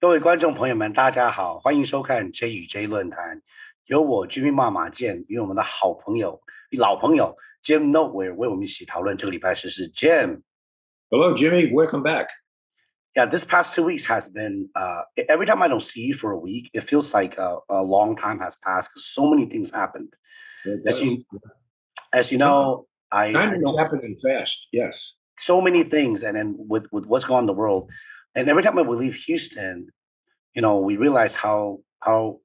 各位观众朋友们，大家好，欢迎收看 JxJ 论坛，由我 Jimmy 马健与我们的好朋友、老朋友 Jim Noteware 为我们一起讨论这个礼拜时事。Jim, Hello, Jimmy. Welcome back. yeah, this past 2 weeks has been. Every time I don't see you for a week, it feels like a long time has passed because so many things happened. It As does. you, as you know, I Time is don't happening fast. Yes. so many things, and then with what's going on in the world, and every time we leave Houston, we realize how I'm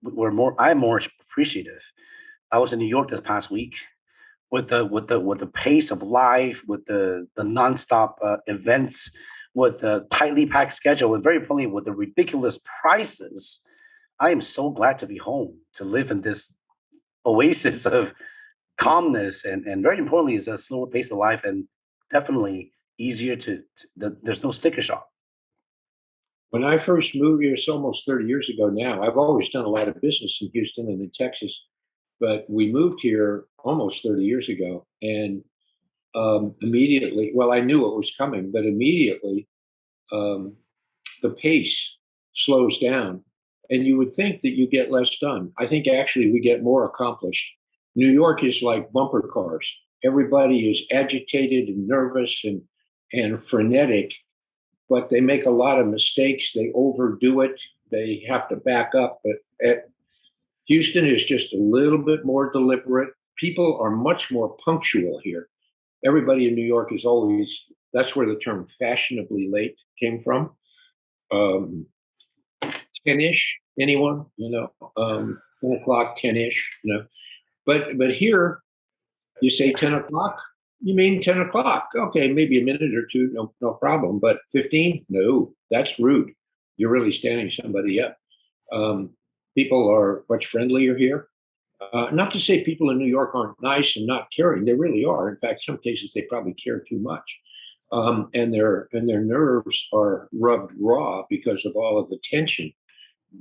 more appreciative. I was in New York this past week with the pace of life, with the nonstop events, with the tightly packed schedule, and very importantly with the ridiculous prices. I am so glad to be home to live in this oasis of calmness, and very importantly is a slower pace of life, and definitely easier there's no sticker shock. When I first moved here, it's almost 30 years ago now. I've always done a lot of business in Houston and in Texas, but we moved here almost 30 years ago. And immediately, well, I knew it was coming, but immediately um, the pace slows down. And you would think that you get less done. I think actually we get more accomplished. New York is like bumper cars. Everybody is agitated and nervous and frenetic, but they make a lot of mistakes. They overdo it. They have to back up. But Houston is just a little bit more deliberate. People are much more punctual here. Everybody in New York is always, that's where the term fashionably late came from. 10-ish, anyone, 10 o'clock, 10-ish, But here, you say 10 o'clock, you mean 10 o'clock. Okay, maybe a minute or two, no problem. But 15, no, that's rude. You're really standing somebody up. People are much friendlier here. Not to say people in New York aren't nice and not caring. They really are. In fact, some cases they probably care too much. And their nerves are rubbed raw because of all of the tension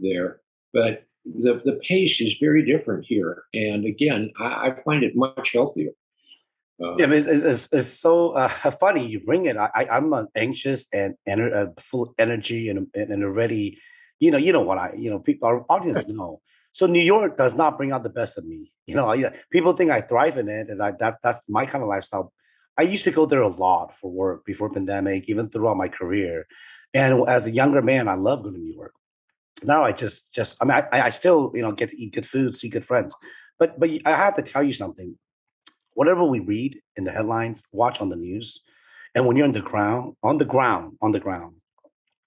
there. But the pace is very different here. And again, I find it much healthier. Yeah, it's so funny you bring it. I'm anxious and full of energy and already, you know what people, our audience know. So New York does not bring out the best of me. People think I thrive in it, and that's my kind of lifestyle. I used to go there a lot for work before pandemic, even throughout my career. And as a younger man, I love going to New York. Now I just I mean I still get to eat good food, see good friends, but I have to tell you something. Whatever we read in the headlines, watch on the news, and when you're on the ground,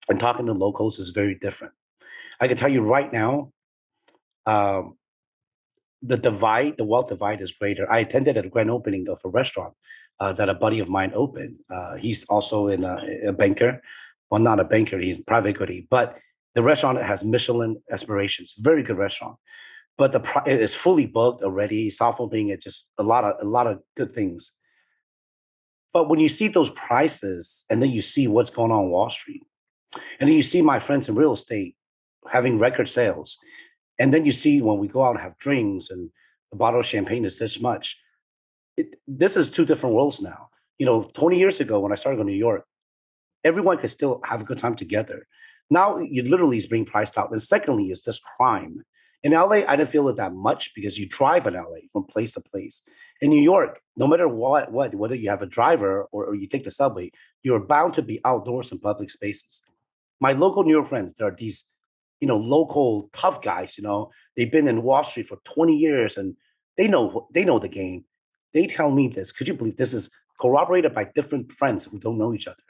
and talking to locals is very different. I can tell you right now, um, the wealth divide is greater. I attended a grand opening of a restaurant that a buddy of mine opened. He's also a banker, well, not a banker, he's private equity, but the restaurant has Michelin aspirations. Very good restaurant, but it is fully booked already. Soft opening, it's just a lot of good things. But when you see those prices, and then you see what's going on Wall Street, and then you see my friends in real estate having record sales, and then you see when we go out and have drinks and a bottle of champagne is this much. This is two different worlds now. 20 years ago when I started going to New York, everyone could still have a good time together. Now you literally is being priced out. And secondly, is this crime. In LA, I didn't feel it that much because you drive in LA from place to place. In New York, no matter what whether you have a driver or you take the subway, you're bound to be outdoors in public spaces. My local New York friends, there are these, local tough guys, they've been in Wall Street for 20 years and they know the game. They tell me this. Could you believe this is corroborated by different friends who don't know each other?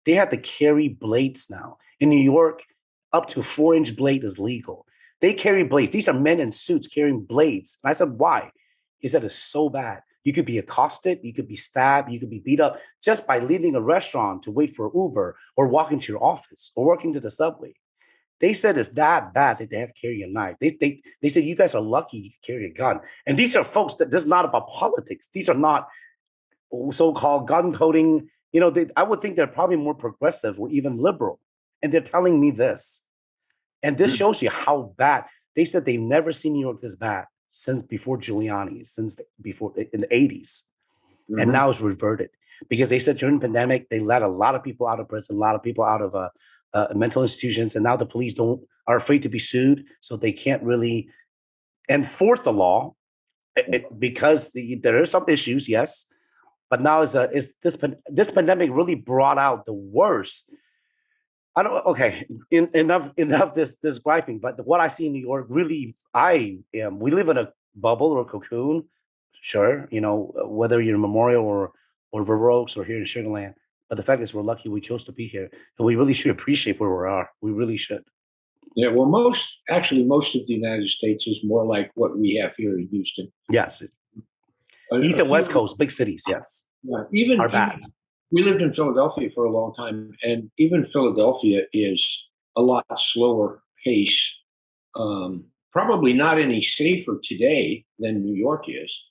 They have to carry blades now. In New York, up to 4-inch blade is legal. They carry blades. These are men in suits carrying blades. And I said, why? He said, it's so bad. You could be accosted, you could be stabbed, you could be beat up just by leaving a restaurant to wait for Uber or walking to your office or working to the subway. They said it's that bad that they have to carry a knife. They said you guys are lucky you can carry a gun. And these are folks that this is not about politics. These are not so-called gun toting. I would think they're probably more progressive or even liberal, and they're telling me this. And this shows you how bad. They said they've never seen New York this bad since before Giuliani, since before in the 80s. And now it's reverted because they said during the pandemic, they let a lot of people out of prison, a lot of people out of mental institutions, and now the police are afraid to be sued, so they can't really enforce the law because there are some issues, yes, but now this pandemic really brought out the worst. Enough this griping, but what I see in New York, really, we live in a bubble or a cocoon, sure, whether you're in Memorial or River Oaks or here in Sugar Land. But the fact is, we're lucky we chose to be here, and we really should appreciate where we are. We really should. Yeah, well, most of the United States is more like what we have here in Houston. Yes. East and West Coast, big cities, yes. Yeah, are bad. We lived in Philadelphia for a long time, and even Philadelphia is a lot slower pace. Probably not any safer today than New York is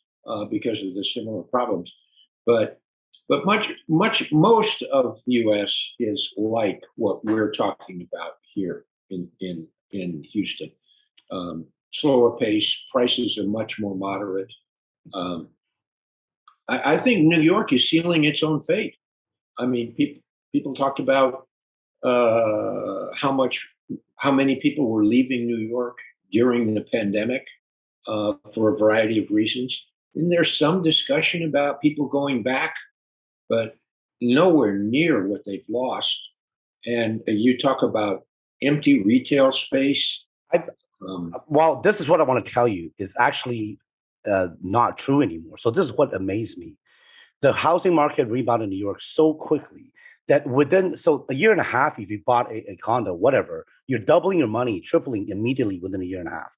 because of the similar problems. But most of the U.S. is like what we're talking about here in Houston. Slower pace, prices are much more moderate. I think New York is sealing its own fate. I mean, people talked about how many people were leaving New York during the pandemic for a variety of reasons. And there's some discussion about people going back, but nowhere near what they've lost. And you talk about empty retail space. Well, this is what I want to tell you is actually not true anymore. So this is what amazed me. The housing market rebounded in New York so quickly that within a year and a half, if you bought a condo, whatever, you're doubling your money, tripling immediately within a year and a half.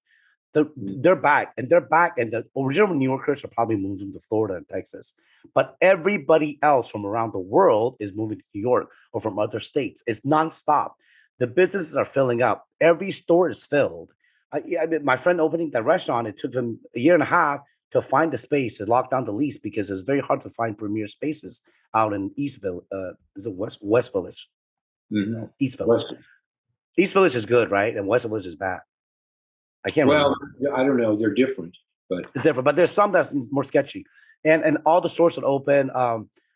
They're back, and the original New Yorkers are probably moving to Florida and Texas, but everybody else from around the world is moving to New York or from other states. It's nonstop. The businesses are filling up. Every store is filled. I mean, my friend opening that restaurant, it took him a year and a half to find the space to lock down the lease because it's very hard to find premier spaces out in East Village. Is it West Village? Mm-hmm. No, East Village. East Village is good, right? And West Village is bad. I can't. Well, remember. I don't know. They're different, but it's different. But there's some that's more sketchy, and all the stores that open.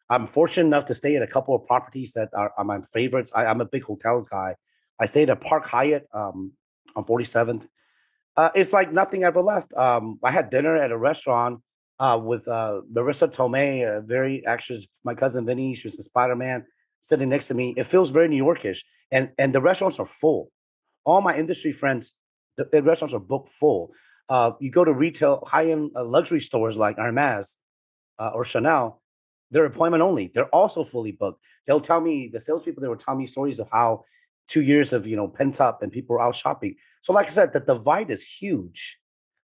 I'm fortunate enough to stay at a couple of properties that are my favorites. I'm a big hotels guy. I stayed at Park Hyatt on 47th. It's like nothing ever left. I had dinner at a restaurant with Marissa Tomei, a very actress, my cousin Vinny. She was a Spider-Man sitting next to me. It feels very New Yorkish, and the restaurants are full. All my industry friends, the restaurants are booked full. You go to retail, high-end luxury stores like Hermes or Chanel, they're appointment only. They're also fully booked. They'll tell me, the salespeople, they will tell me stories of how 2 years of, pent up and people are out shopping. So like I said, the divide is huge.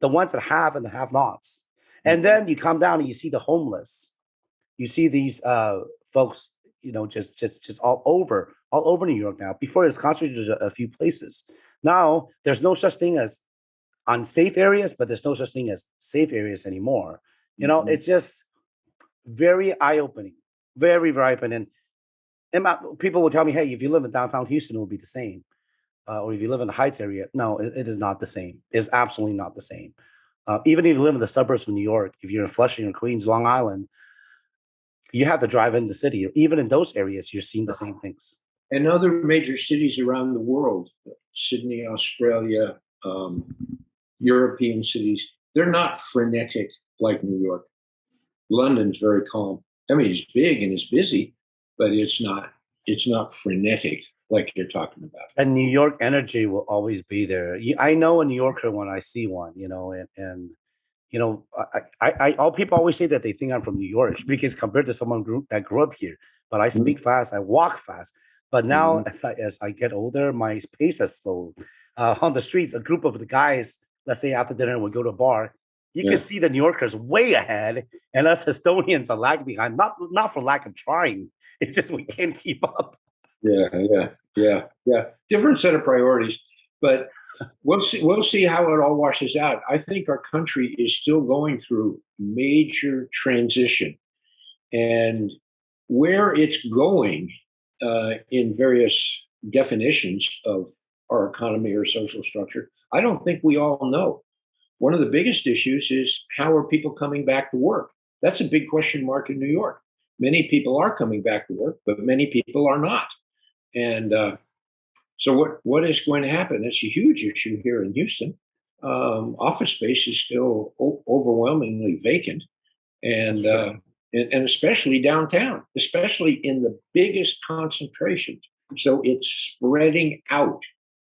The ones that have and the have-nots. And then you come down and you see the homeless. You see these folks, just all over New York now. Before it's concentrated to a few places. Now there's no such thing as unsafe areas, but there's no such thing as safe areas anymore. It's just very eye-opening, very, very eye-opening. And people will tell me, hey, if you live in downtown Houston, it will be the same. Or if you live in the Heights area, no, it is not the same. It's absolutely not the same. Even if you live in the suburbs of New York, if you're in Flushing or Queens, Long Island, you have to drive in the city. Even in those areas, you're seeing the same things. And other major cities around the world, Sydney, Australia, European cities, they're not frenetic like New York. London's very calm. I mean, it's big and it's busy, but it's not frenetic like you're talking about. And New York energy will always be there. I know a New Yorker when I see one, all people always say that they think I'm from New York because compared to someone that grew up here, but I speak fast, I walk fast. But now as I get older, my pace has slowed. On the streets, a group of the guys, let's say after dinner, we go to a bar. You can see the New Yorkers way ahead, and us Estonians are lagging behind. Not for lack of trying. It's just we can't keep up. Yeah. Different set of priorities, but we'll see how it all washes out. I think our country is still going through major transition, and where it's going in various definitions of our economy or social structure, I don't think we all know. One of the biggest issues is how are people coming back to work? That's a big question mark in New York. Many people are coming back to work, but many people are not. And So what is going to happen? It's a huge issue here in Houston. Office space is still overwhelmingly vacant, and, and especially downtown, especially in the biggest concentrations. So it's spreading out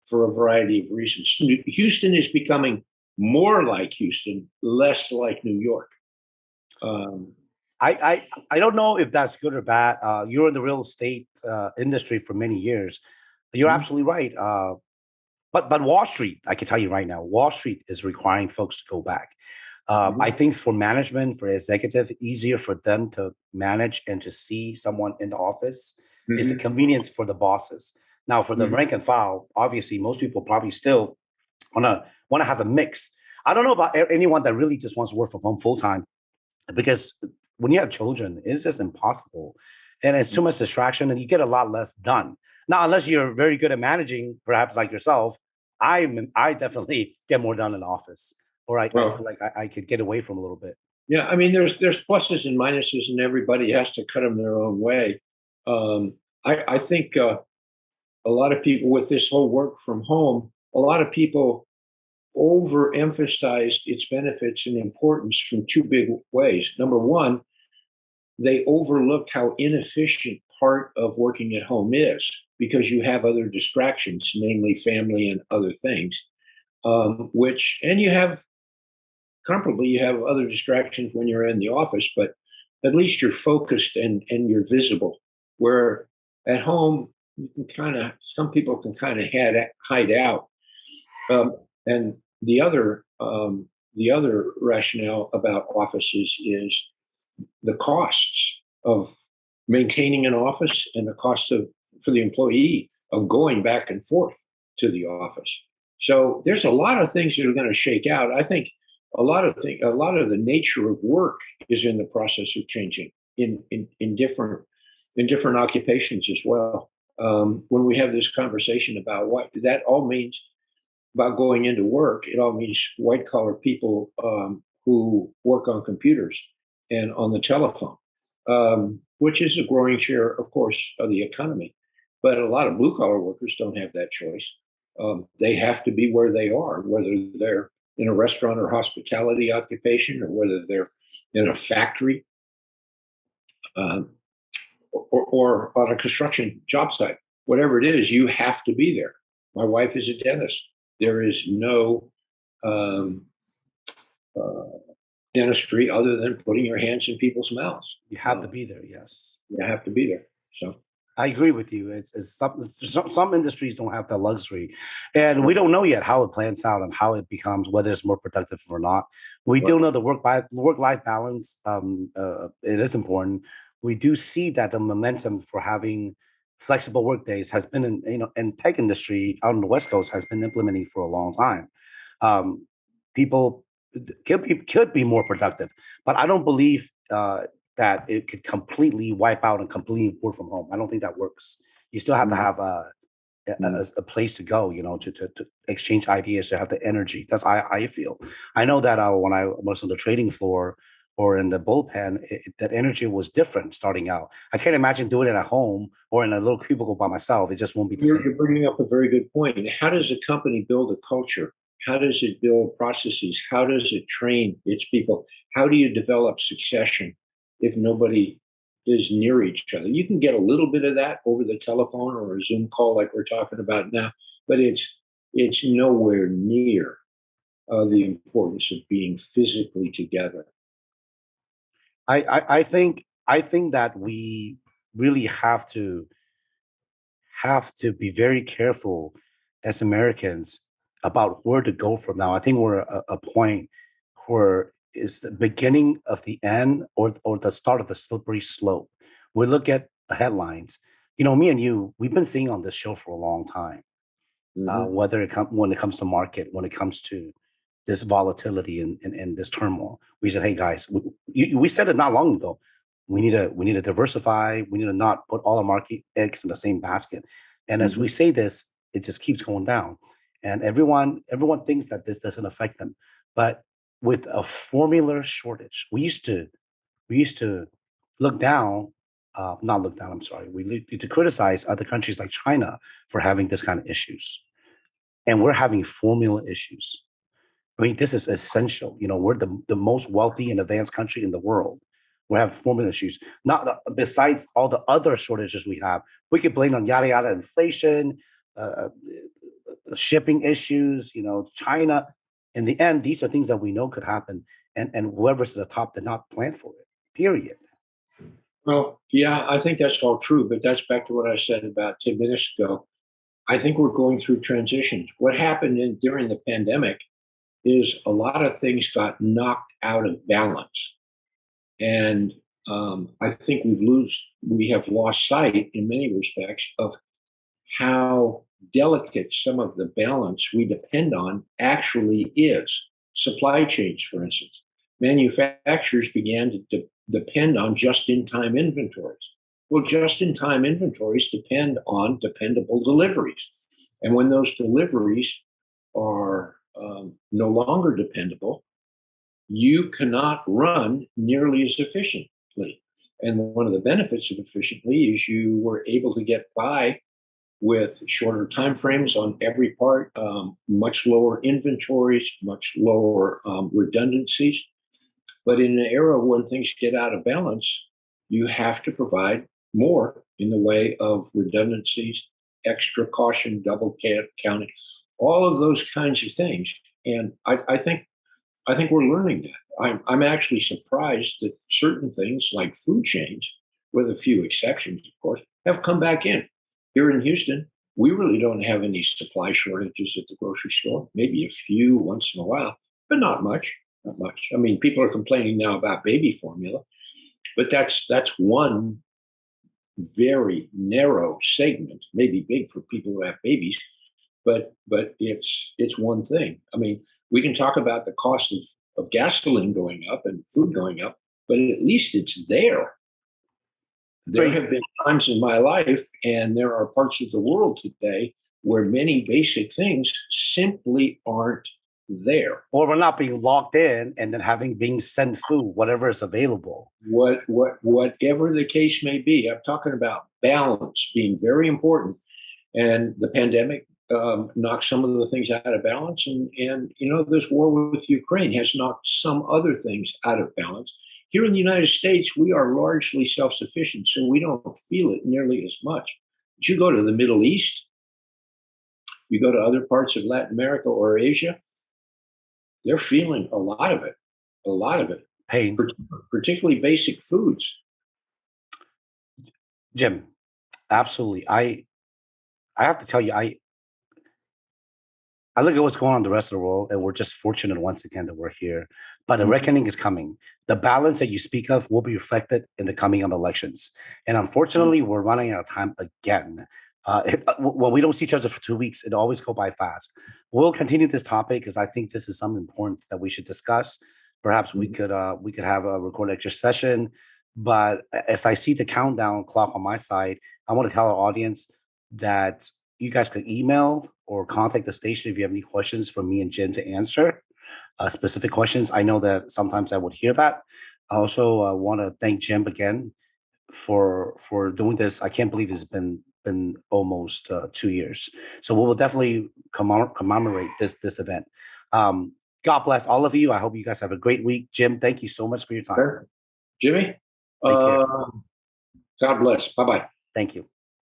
for a variety of reasons. Houston is becoming more like Houston, less like New York. I don't know if that's good or bad. You're in the real estate industry for many years. You're absolutely right. But Wall Street, I can tell you right now, Wall Street is requiring folks to go back. I think for management, for executive, easier for them to manage and to see someone in the office is a convenience for the bosses. Now, for the rank and file, obviously, most people probably still want to have a mix. I don't know about anyone that really just wants to work from home full time, because when you have children, it's just impossible, and it's too much distraction, and you get a lot less done. Now, unless you're very good at managing, perhaps like yourself, I definitely get more done in the office, or I feel like I could get away from a little bit. Yeah, I mean, there's pluses and minuses, and everybody has to cut them their own way. I think a lot of people with this whole work from home, a lot of people overemphasized its benefits and importance from two big ways. Number one, they overlooked how inefficient part of working at home is because you have other distractions, namely family and other things, and you have comparably, you have other distractions when you're in the office, but at least you're focused and you're visible. Where at home, you can some people can kind of hide out. And the other rationale about offices is the costs of maintaining an office and the cost for the employee of going back and forth to the office. So there's a lot of things that are going to shake out. I think a lot of the nature of work is in the process of changing in different occupations as well. When we have this conversation about what that all means about going into work, it all means white collar people who work on computers and on the telephone, which is a growing share, of course, of the economy. But a lot of blue collar workers don't have that choice. They have to be where they are, whether they're in a restaurant or hospitality occupation, or whether they're in a factory or on a construction job site. Whatever it is, you have to be there. My wife is a dentist. There is no dentistry other than putting your hands in people's mouths. You have to be there. Yes, you have to be there. So I agree with you. It's some industries don't have that luxury, and we don't know yet how it plans out and how it becomes, whether it's more productive or not. We do know the work life balance. It is important. We do see that the momentum for having flexible work days has been in tech industry out on the West Coast has been implementing for a long time. People could be more productive, but I don't believe that it could completely wipe out and completely work from home. I don't think that works. You still have to have a place to go, to exchange ideas, to have the energy. That's how I feel. I know that when I was on the trading floor or in the bullpen, that energy was different starting out. I can't imagine doing it at home or in a little cubicle by myself. It just won't be the same. You're bringing up a very good point. How does a company build a culture? How does it build processes? How does it train its people? How do you develop succession if nobody is near each other? You can get a little bit of that over the telephone or a Zoom call like we're talking about now, but it's nowhere near the importance of being physically together. I think that we really have to be very careful as Americans about where to go from now. I think we're at a point where it's the beginning of the end or the start of the slippery slope. We look at the headlines. Me and you, we've been seeing on this show for a long time. Whether when it comes to market, when it comes to this volatility and this turmoil, we said, "Hey guys, we said it not long ago. We need to diversify. We need to not put all our market eggs in the same basket." And as we say this, it just keeps going down, and everyone thinks that this doesn't affect them. But with a formula shortage, we used to look down not look down, I'm sorry. We need to criticize other countries like China for having this kind of issues. And we're having formula issues. I mean, this is essential. We're the most wealthy and advanced country in the world. We have formula issues. Not besides all the other shortages we have. We could blame on yada yada inflation, shipping issues. China. In the end, these are things that we know could happen, and whoever's at the top did not plan for it. Period. Well, yeah, I think that's all true, but that's back to what I said about 10 minutes ago. I think we're going through transitions. What happened during the pandemic is a lot of things got knocked out of balance. And I think we have lost sight in many respects of how delicate some of the balance we depend on actually is. Supply chains, for instance. Manufacturers began to depend on just-in-time inventories. Well, just-in-time inventories depend on dependable deliveries. And when those deliveries are no longer dependable, you cannot run nearly as efficiently. And one of the benefits of efficiently is you were able to get by with shorter timeframes on every part, much lower inventories, much lower redundancies. But in an era when things get out of balance, you have to provide more in the way of redundancies, extra caution, double counting, all of those kinds of things. And I think we're learning that. I'm actually surprised that certain things like food chains, with a few exceptions, of course, have come back in. Here in Houston, we really don't have any supply shortages at the grocery store. Maybe a few once in a while, but not much. Not much. I mean, people are complaining now about baby formula, but that's one very narrow segment, maybe big for people who have babies, but it's one thing. I mean, we can talk about the cost of gasoline going up and food going up, but at least it's there. There have been times in my life, and there are parts of the world today where many basic things simply aren't there. Or we're not being locked in and then being sent food, whatever is available. Whatever the case may be, I'm talking about balance being very important. And the pandemic knocked some of the things out of balance. And this war with Ukraine has knocked some other things out of balance. Here in the United States, we are largely self-sufficient, so we don't feel it nearly as much. But you go to the Middle East, you go to other parts of Latin America or Asia, they're feeling a lot of it. Pain. Particularly basic foods. Jim, absolutely. I have to tell you, I look at what's going on in the rest of the world, and we're just fortunate once again that we're here. But the reckoning is coming. The balance that you speak of will be reflected in the coming elections. And unfortunately, we're running out of time again. When we don't see each other for 2 weeks, it always goes by fast. We'll continue this topic because I think this is something important that we should discuss. Perhaps we could have a recorded extra session. But as I see the countdown clock on my side, I want to tell our audience that you guys can email or contact the station if you have any questions for me and Jim to answer. Specific questions. I know that sometimes I would hear that. I also want to thank Jim again for doing this. I can't believe it's been almost 2 years. So we will definitely commemorate this event. God bless all of you. I hope you guys have a great week. Jim, thank you so much for your time. Sure. Jimmy, God bless. Bye-bye. Thank you.